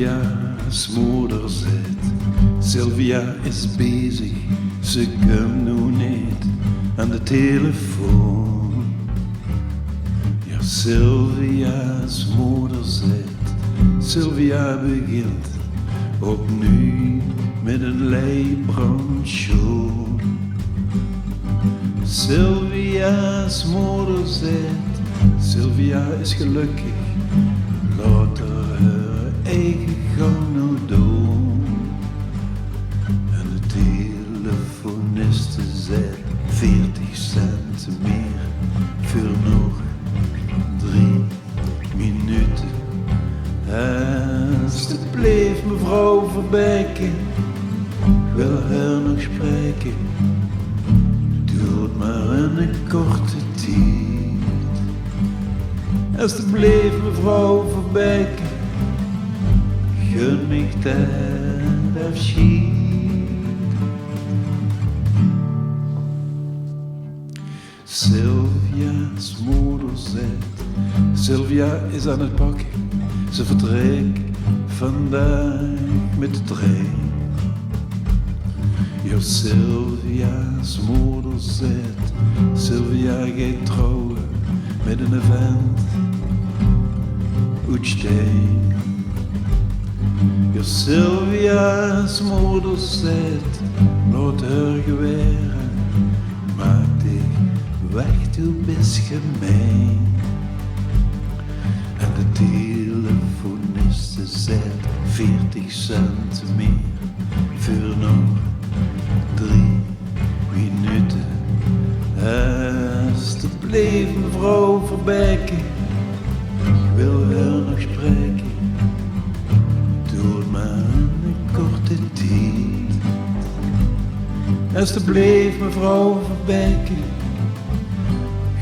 Sylvia's moeder zegt, Sylvia is bezig, ze komt nu niet aan de telefoon. Ja, Sylvia's moeder zegt, Sylvia begint opnieuw met een leibrandshow. Sylvia's moeder zegt, Sylvia is gelukkig, laat haar eigen gang nou doen. En de telefoniste zegt 40 cent meer voor nog 3 minuten. Als het bleef mevrouw Verbeke, ik wil haar nog spreken, duurt maar een korte tijd. Als het bleef mevrouw Verbeke, gun mich dat afschied. Sylvia's moeder zegt, Sylvia is aan het pakken, ze vertrekt vandaag met de trein. Ja, Sylvia's moeder zegt, Sylvia gaat trouwen met een vent uit steen. Ja, Sylvia's moeder zegt, laat haar geweren, maak dich weg, du bist gemeen. En de telefoniste zegt 40 cent meer voor nog 3 minuten. Als het bleef mevrouw Verbeke, ik wil haar nog spreken, doe maar een korte tijd. Als het bleef mevrouw Verbeke,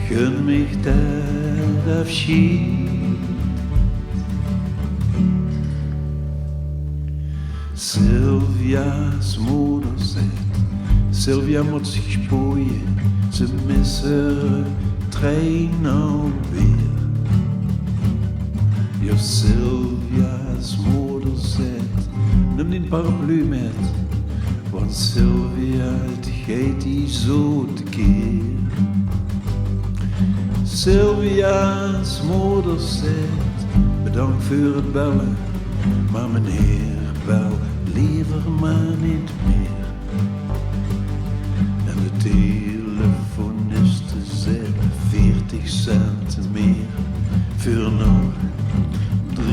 gun mich dat afschied. Sylvia's moeder zegt, Sylvia moet zich spoeien, ze mist haar trein alweer. Ja, Sylvia's moeder zegt, neem die paraplu met, want Sylvia, het gaat die zo tekeer. Sylvia's moeder zegt, bedankt voor het bellen, maar meneer, bel liever maar niet meer. En de telefoniste zegt 40 cent meer voor nog 3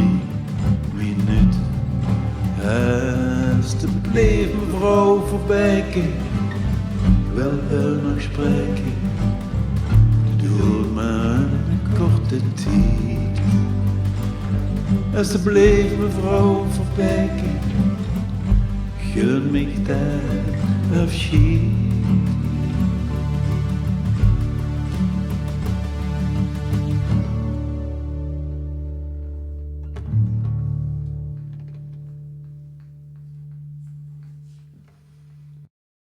minuten. Als de bleef mevrouw Verbeke, wil haar nog spreken, doe maar een korte tijd. Als de bleef mevrouw Verbeke, gun mich dat afschied.